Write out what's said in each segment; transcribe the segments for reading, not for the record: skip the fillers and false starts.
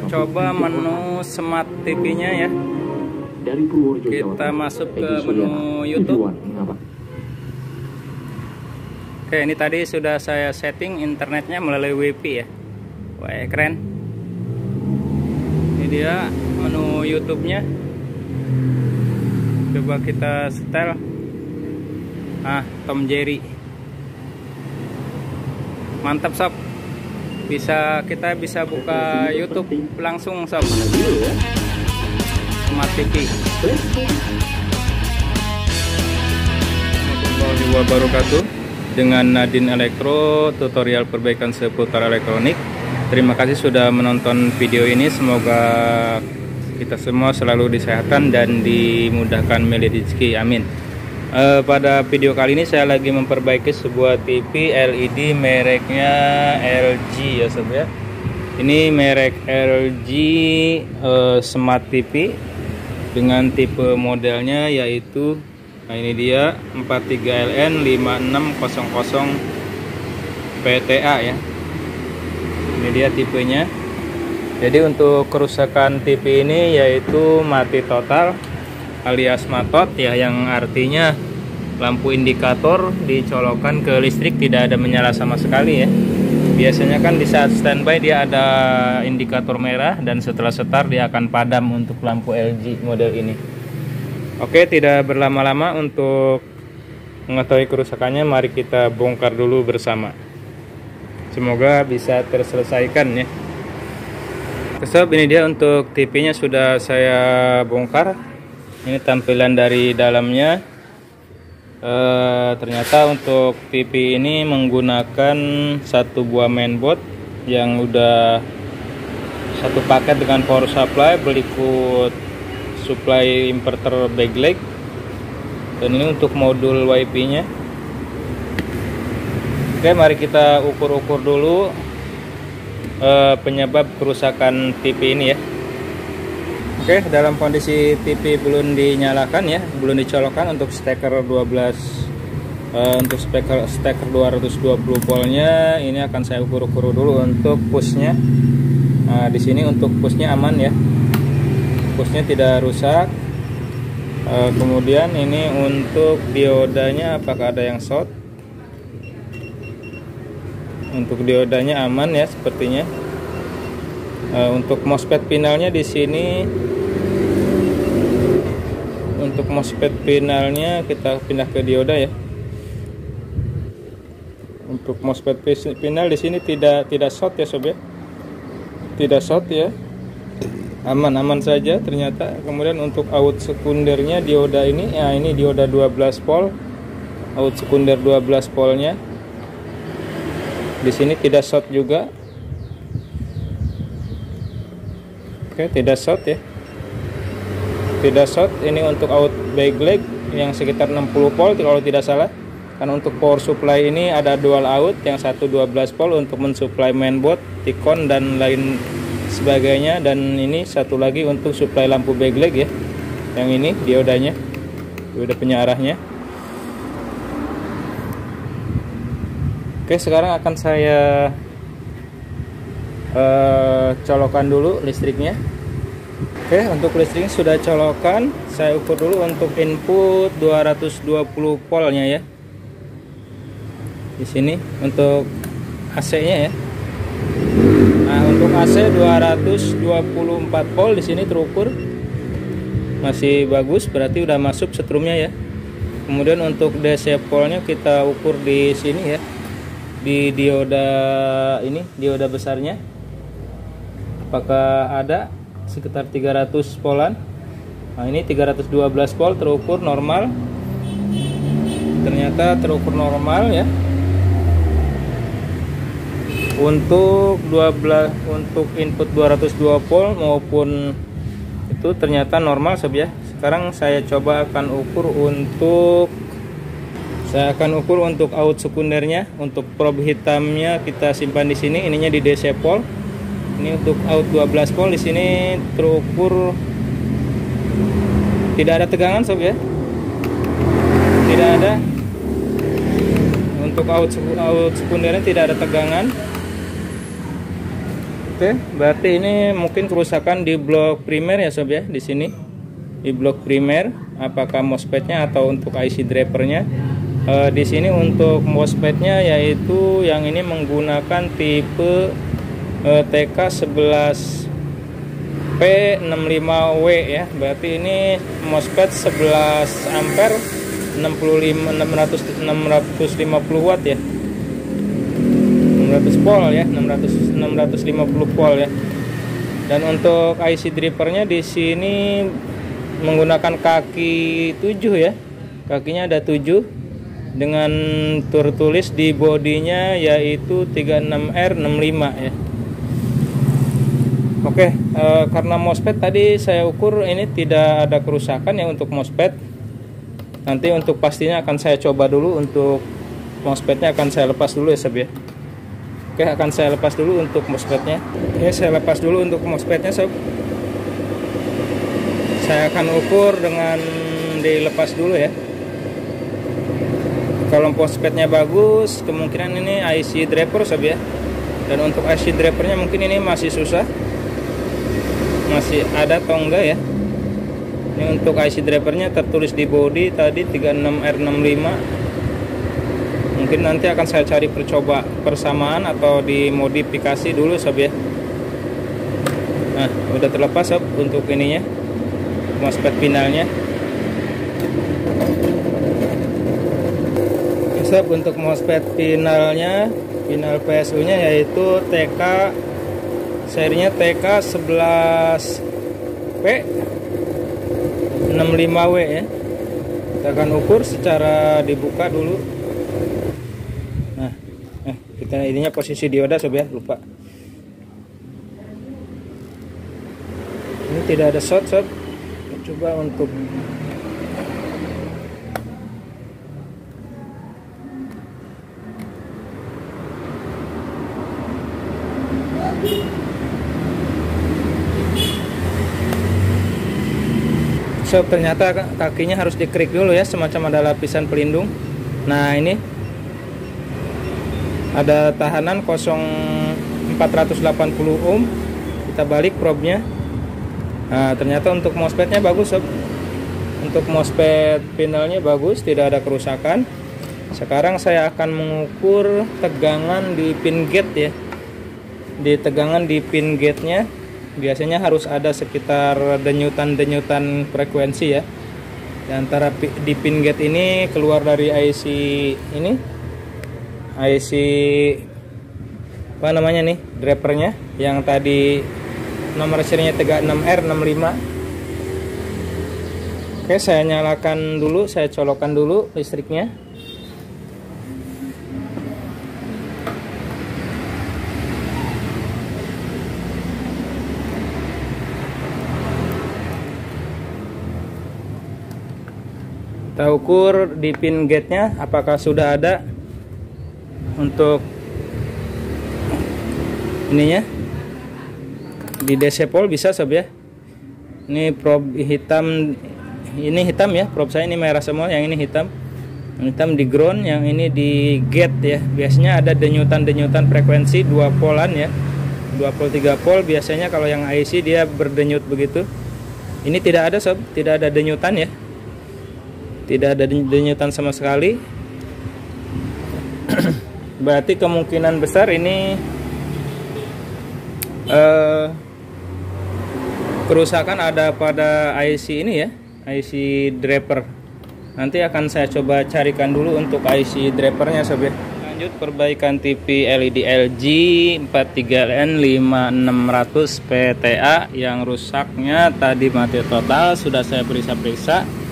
coba menu Smart TV-nya ya. Kita masuk ke menu YouTube. Oke, ini tadi sudah saya setting internetnya melalui WiFi ya. Wah, keren. Ini dia menu YouTube-nya. Coba kita setel. Tom Jerry. Mantap sob. Kita bisa buka YouTube langsung sob. Smart TV. Warahmatullahi wabarakatuh. Dengan Nadine Elektro, tutorial perbaikan seputar elektronik. Terima kasih sudah menonton video ini. Semoga kita semua selalu disehatkan dan dimudahkan melihat rezeki. Amin. Pada video kali ini saya lagi memperbaiki sebuah TV LED mereknya LG ya sob ya. Ini merek LG Smart TV dengan tipe modelnya yaitu, nah ini dia 43LN5600 PTA ya. Ini dia tipenya. Jadi untuk kerusakan TV ini yaitu mati total alias matot ya, yang artinya lampu indikator dicolokkan ke listrik tidak ada menyala sama sekali ya. Biasanya kan di saat standby dia ada indikator merah dan setelah start dia akan padam untuk lampu LG model ini. Oke, tidak berlama-lama untuk mengetahui kerusakannya, mari kita bongkar dulu bersama. Semoga bisa terselesaikan ya. Sob, ini dia untuk TV-nya sudah saya bongkar. Ini tampilan dari dalamnya. Ternyata untuk TV ini menggunakan satu buah mainboard yang udah satu paket dengan power supply berikut supply inverter backlight, dan ini untuk modul WiFi-nya. Oke, mari kita ukur-ukur dulu penyebab kerusakan TV ini ya. Oke, dalam kondisi TV belum dinyalakan ya, belum dicolokkan untuk steker 12 untuk steker 220 voltnya. Ini akan saya ukur-ukur dulu untuk pushnya. Nah, di sini untuk pushnya aman ya, pushnya tidak rusak. Kemudian ini untuk diodanya apakah ada yang short? Untuk diodanya aman ya sepertinya. Untuk MOSFET finalnya di sini, untuk MOSFET finalnya kita pindah ke dioda ya. Untuk MOSFET final di sini tidak short ya sob ya, tidak short ya, aman saja ternyata. Kemudian untuk out sekundernya dioda ini, ya ini dioda 12 volt, out sekunder 12 voltnya di sini tidak short juga. Oke, tidak short ya, tidak short. Ini untuk out backlight yang sekitar 60 volt kalau tidak salah. Karena untuk power supply ini ada dual out, yang satu 12 volt untuk mensuplai mainboard, Ticon dan lain sebagainya, dan ini satu lagi untuk supply lampu backlight ya. Yang ini diodanya, dioda penyarahnya. Oke, sekarang akan saya colokan dulu listriknya. Oke, untuk listriknya sudah colokan. Saya ukur dulu untuk input 220 voltnya ya. Di sini untuk AC-nya ya. Nah, untuk AC 224 volt di sini terukur. Masih bagus, berarti udah masuk setrumnya ya. Kemudian untuk DC voltnya kita ukur di sini ya. Di dioda ini, dioda besarnya. Apakah ada sekitar 300 voltan? Nah, ini 312 volt terukur normal. Ternyata terukur normal ya. Untuk input 220 volt maupun itu ternyata normal sob ya. Sekarang saya coba akan ukur untuk out sekundernya. Untuk probe hitamnya kita simpan di sini, ininya di DC volt. Ini untuk out 12 volt di sini terukur tidak ada tegangan sob ya. Tidak ada. Untuk out sekundernya tidak ada tegangan. Oke, berarti ini mungkin kerusakan di blok primer ya sob ya, di sini di blok primer, apakah MOSFET-nya atau untuk IC drivernya. Di sini untuk MOSFET-nya yaitu yang ini menggunakan tipe TK11P65W ya. Berarti ini MOSFET 11 ampere 650 watt ya. 600 volt ya, 650 volt ya. Dan untuk IC drivernya di sini menggunakan kaki 7 ya. Kakinya ada 7 dengan tertulis di bodinya yaitu 36R65 ya. Oke, karena MOSFET tadi saya ukur ini tidak ada kerusakan ya untuk MOSFET. Nanti untuk pastinya akan saya coba dulu, untuk MOSFET-nya akan saya lepas dulu ya sob ya. Oke, akan saya lepas dulu untuk MOSFET-nya. Oke, saya lepas dulu untuk MOSFET-nya sob. Saya akan ukur dengan dilepas dulu ya. Kalau MOSFET-nya bagus, kemungkinan ini IC driver sob ya. Dan untuk IC drivernya mungkin ini masih susah, masih ada atau enggak ya. Ini untuk IC drivernya tertulis di body tadi 36R65. Mungkin nanti akan saya cari percoba persamaan atau dimodifikasi dulu sob ya. Nah, udah terlepas sob untuk ininya, MOSFET finalnya. Sob, untuk MOSFET finalnya, final PSU nya yaitu TK, serinya TK11P65W ya. Kita akan ukur secara dibuka dulu. Nah, kita ininya posisi dioda sob ya, lupa. Ini tidak ada short sob. Coba untuk sob, ternyata kakinya harus dikrik dulu ya, semacam ada lapisan pelindung. Nah, ini ada tahanan 480 ohm. Kita balik probe-nya. Nah, ternyata untuk MOSFET-nya bagus sob. Untuk MOSFET finalnya bagus, tidak ada kerusakan. Sekarang saya akan mengukur tegangan di pin gate ya. Di tegangan di pin gate-nya biasanya harus ada sekitar denyutan-denyutan frekuensi ya. Di antara di pin gate ini keluar dari IC ini, IC apa namanya nih, drivernya yang tadi nomor serinya 36R65. Oke, saya nyalakan dulu, saya colokkan dulu listriknya. Kita ukur di pin gate-nya apakah sudah ada untuk ininya. Di DC pol bisa sob ya. Ini probe hitam, ini hitam ya, probe saya ini merah semua, yang ini hitam. Yang hitam di ground, yang ini di gate ya. Biasanya ada denyutan-denyutan frekuensi 2 polan ya. 2 pol 3 pol biasanya kalau yang IC dia berdenyut begitu. Ini tidak ada sob, tidak ada denyutan ya. Tidak ada denyutan sama sekali. Berarti kemungkinan besar ini kerusakan ada pada IC ini ya, IC driver. Nanti akan saya coba carikan dulu untuk IC drivernya sob ya. Lanjut perbaikan TV LED LG 43N5600 PTA yang rusaknya tadi mati total, sudah saya periksa-periksa.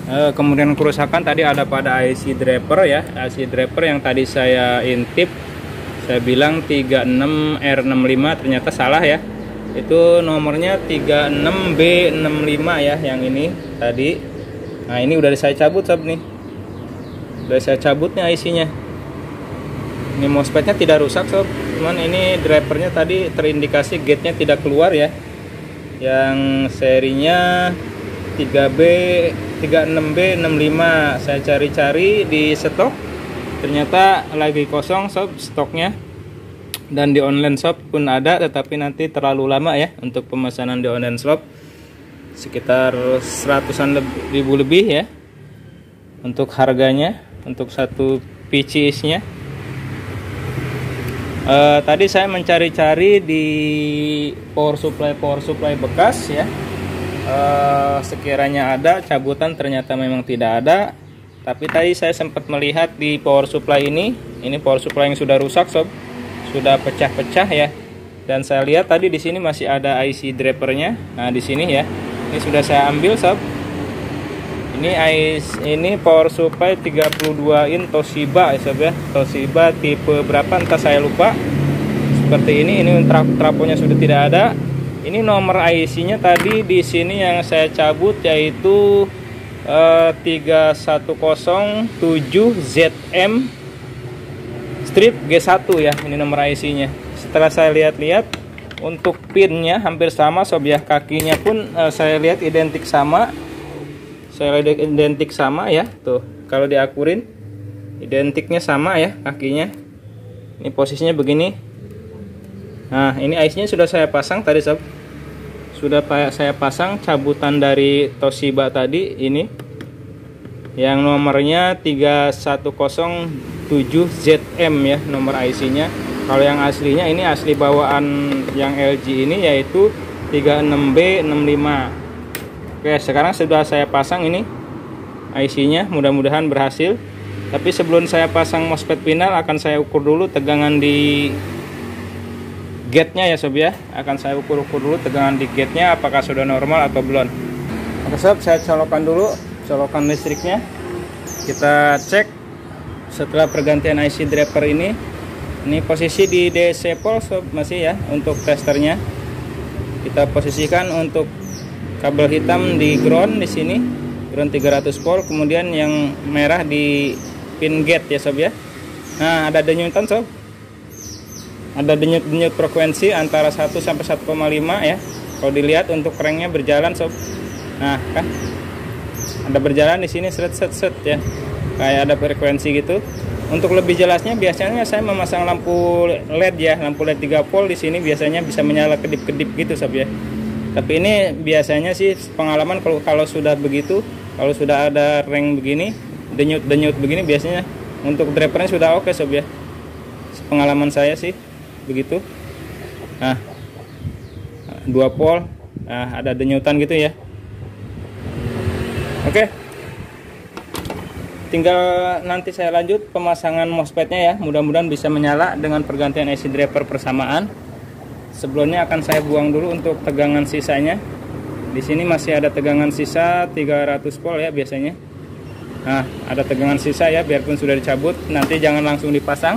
Kemudian kerusakan tadi ada pada IC driver ya, IC driver yang tadi saya intip, saya bilang 36R65, ternyata salah ya. Itu nomornya 36B65 ya, yang ini tadi. Nah, ini udah saya cabut sob nih. Udah saya cabut nih IC-nya. Ini MOSFET-nya tidak rusak sob, cuman ini drivernya tadi terindikasi gate-nya tidak keluar ya. Yang serinya 36B65. Saya cari-cari di stok, ternyata lagi kosong sob stoknya. dan di online shop pun ada, tetapi nanti terlalu lama ya untuk pemesanan di online shop, sekitar 100-an ribu lebih ya untuk harganya untuk satu PCS-nya. Tadi saya mencari-cari di power supply bekas ya, sekiranya ada cabutan, ternyata memang tidak ada. Tapi tadi saya sempat melihat di power supply ini power supply yang sudah rusak sob, sudah pecah-pecah ya. Dan saya lihat tadi di sini masih ada IC drivernya. Nah di sini ya, ini sudah saya ambil sob. Ini power supply 32 in Toshiba ya sob ya. Toshiba tipe berapa entah saya lupa. Seperti ini trafonya sudah tidak ada. Ini nomor IC-nya tadi di sini yang saya cabut yaitu 3107ZM strip G1 ya. Ini nomor IC-nya. Setelah saya lihat-lihat untuk pinnya hampir sama sob ya. Kakinya pun saya lihat identik sama. Identik sama ya. Tuh, kalau diakurin identiknya sama ya kakinya. Ini posisinya begini. Nah, ini IC-nya sudah saya pasang tadi sob. Sudah saya pasang cabutan dari Toshiba tadi ini. Yang nomornya 3107ZM ya nomor IC-nya. Kalau yang aslinya ini asli bawaan yang LG ini yaitu 36B65. Oke, sekarang sudah saya pasang ini IC-nya, mudah-mudahan berhasil. Tapi sebelum saya pasang MOSFET final akan saya ukur dulu tegangan di gate-nya ya sob ya. Akan saya ukur dulu tegangan di gate-nya apakah sudah normal atau belum. Oke sob, saya colokkan dulu colokan listriknya. Kita cek setelah pergantian IC driver ini. Ini posisi di DC pol sob masih ya untuk testernya. Kita posisikan untuk kabel hitam di ground di sini, ground 300 volt, kemudian yang merah di pin gate ya sob ya. Nah, ada denyutan sob. Ada denyut frekuensi antara 1 sampai 1,5 ya. Kalau dilihat untuk cranknya berjalan sob. Nah, kan ada berjalan di sini set ya. Kayak ada frekuensi gitu. Untuk lebih jelasnya biasanya saya memasang lampu LED ya, lampu LED 3 volt di sini biasanya bisa menyala kedip-kedip gitu sob ya. Tapi ini biasanya sih pengalaman kalau sudah begitu, kalau sudah ada ring begini, denyut begini biasanya untuk drivernya sudah oke sob ya. Pengalaman saya sih begitu. Nah, 2 volt, nah ada denyutan gitu ya. Oke, tinggal nanti saya lanjut pemasangan MOSFET-nya ya. Mudah-mudahan bisa menyala dengan pergantian IC driver persamaan. Sebelumnya akan saya buang dulu untuk tegangan sisanya. Di sini masih ada tegangan sisa 300 volt ya biasanya. Nah, ada tegangan sisa ya, biarpun sudah dicabut, nanti jangan langsung dipasang.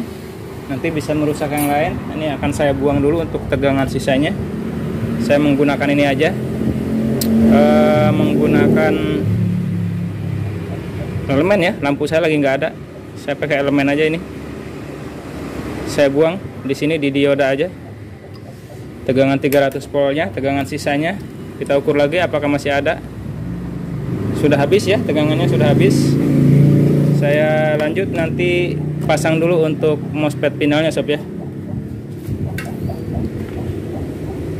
Nanti bisa merusak yang lain. Ini akan saya buang dulu untuk tegangan sisanya. Saya menggunakan ini aja, menggunakan elemen ya. Lampu saya lagi nggak ada, saya pakai elemen aja ini. Saya buang di sini di dioda aja. Tegangan 300 voltnya, tegangan sisanya kita ukur lagi apakah masih ada. Sudah habis ya, tegangannya sudah habis. Saya lanjut nanti pasang dulu untuk MOSFET finalnya sob ya.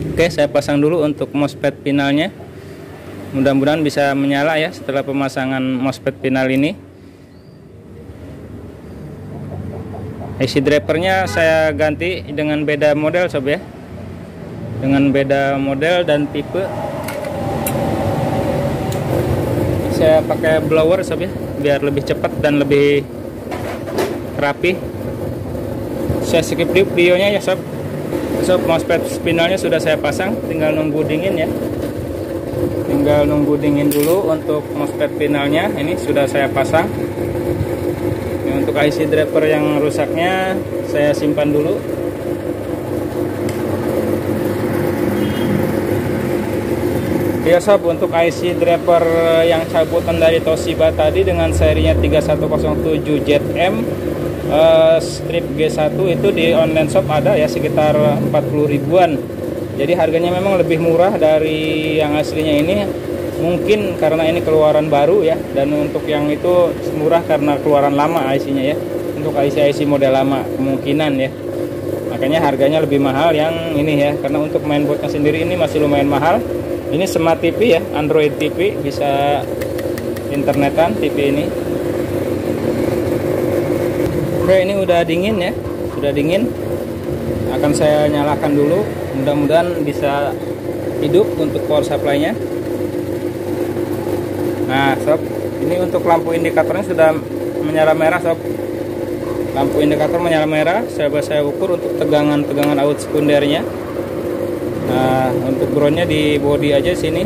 Oke, saya pasang dulu untuk MOSFET finalnya. Mudah-mudahan bisa menyala ya setelah pemasangan MOSFET final ini. IC drivernya saya ganti dengan beda model sob ya. Dengan beda model dan tipe. Saya pakai blower sob ya, biar lebih cepat dan lebih rapi. Saya skip dulu videonya ya sob. Sob, MOSFET finalnya sudah saya pasang, tinggal nunggu dingin ya. Tinggal nunggu dingin dulu untuk MOSFET finalnya. Ini sudah saya pasang. Ini untuk IC driver yang rusaknya saya simpan dulu. Ya sob, untuk IC driver yang cabutan dari Toshiba tadi dengan serinya 3107ZM strip G1 itu di online shop ada ya sekitar 40 ribuan. Jadi harganya memang lebih murah dari yang aslinya ini. Mungkin karena ini keluaran baru ya, dan untuk yang itu murah karena keluaran lama IC-nya ya. Untuk IC model lama kemungkinan ya. Makanya harganya lebih mahal yang ini ya, karena untuk mainboardnya sendiri ini masih lumayan mahal. Ini Smart TV ya, Android TV, bisa internetan TV ini. Oke, ini udah dingin ya, sudah dingin. Akan saya nyalakan dulu, mudah-mudahan bisa hidup untuk power supply-nya. Nah sob, ini untuk lampu indikatornya sudah menyala merah sob. Lampu indikator menyala merah. Saya ukur untuk tegangan out sekundernya. Nah, untuk groundnya di body aja sini.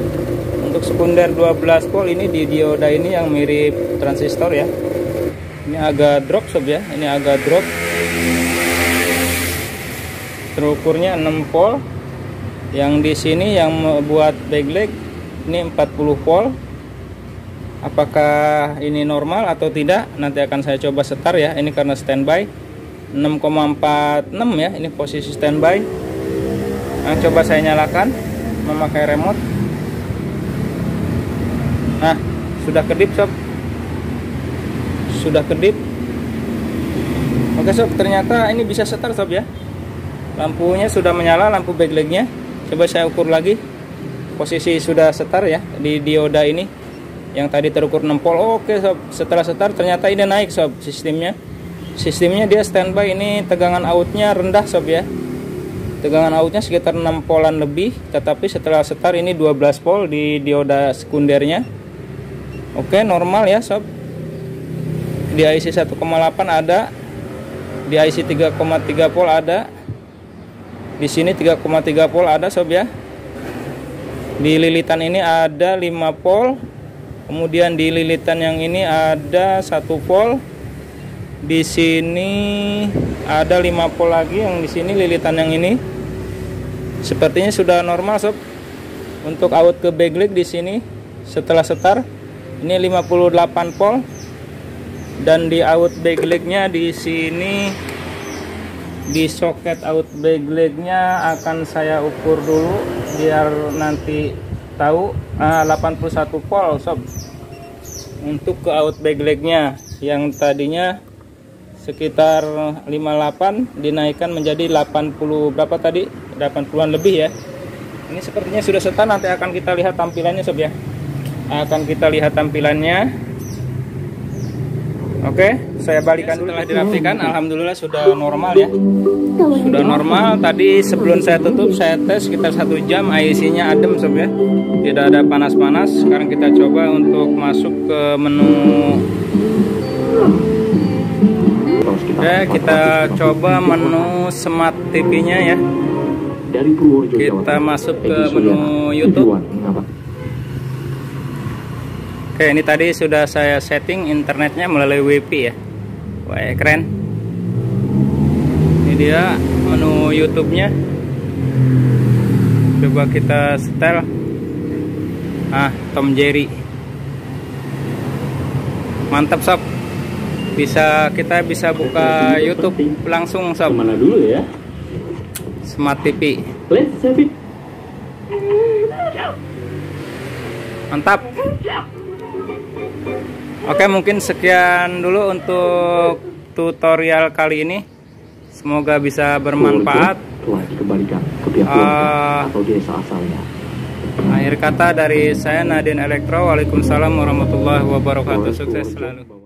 Untuk sekunder 12 volt ini di dioda ini yang mirip transistor ya. Ini agak drop sob ya. Ini agak drop. Terukurnya 6 volt. Yang di sini yang buat backlight ini 40 volt. Apakah ini normal atau tidak? Nanti akan saya coba setar ya. Ini karena standby 6,46 ya. Ini posisi standby. Nah, coba saya nyalakan memakai remote. Nah, sudah kedip sob. Sudah kedip. Oke sob, ternyata ini bisa setar sob ya. Lampunya sudah menyala, lampu backlightnya. Coba saya ukur lagi. Posisi sudah setar ya di dioda ini. Yang tadi terukur 6 volt. Oke sob, setelah setar ternyata ini naik sob sistemnya. Sistemnya dia standby, ini tegangan outnya rendah sob ya. Tegangan outnya sekitar 6 voltan lebih, tetapi setelah setar ini 12 volt di dioda sekundernya. Oke, normal ya sob. Di IC 1,8 ada, di IC 3,3 volt ada, di sini 3,3 volt ada sob ya. Di lilitan ini ada 5 volt, kemudian di lilitan yang ini ada 1 volt. Di sini ada 5 volt lagi, yang di sini lilitan yang ini. Sepertinya sudah normal sob. Untuk out ke backlight di sini setelah setar ini 58 volt, dan di out backlightnya di sini, di soket out backlightnya akan saya ukur dulu biar nanti tahu. 81 volt sob untuk ke out backlightnya, yang tadinya sekitar 58 dinaikkan menjadi 80 berapa tadi, 80-an lebih ya. Ini sepertinya sudah setar. Nanti akan kita lihat tampilannya sob ya. Akan kita lihat tampilannya. Oke, saya balikan dulu. Setelah dirapikan, alhamdulillah sudah normal ya. Sudah normal. Tadi sebelum saya tutup saya tes sekitar 1 jam, IC-nya adem sob ya. Tidak ada panas-panas. Sekarang kita coba untuk masuk ke menu. Oke, kita coba menu Smart TV-nya ya. Kita masuk ke menu YouTube. Oke, ini tadi sudah saya setting internetnya melalui WiFi ya. Wah, keren. Ini dia menu YouTube-nya. Coba kita setel. Tom Jerry. Mantap sob. Kita bisa buka YouTube langsung sob. Kemana dulu ya? Smart TV. Let's have it. Mantap. Oke, mungkin sekian dulu untuk tutorial kali ini. Semoga bisa bermanfaat. Telah dikembalikan ke pihak keluarga atau desa asalnya. Akhir kata dari saya Nadin Elektro. Waalaikumsalam warahmatullahi wabarakatuh. Sukses selalu.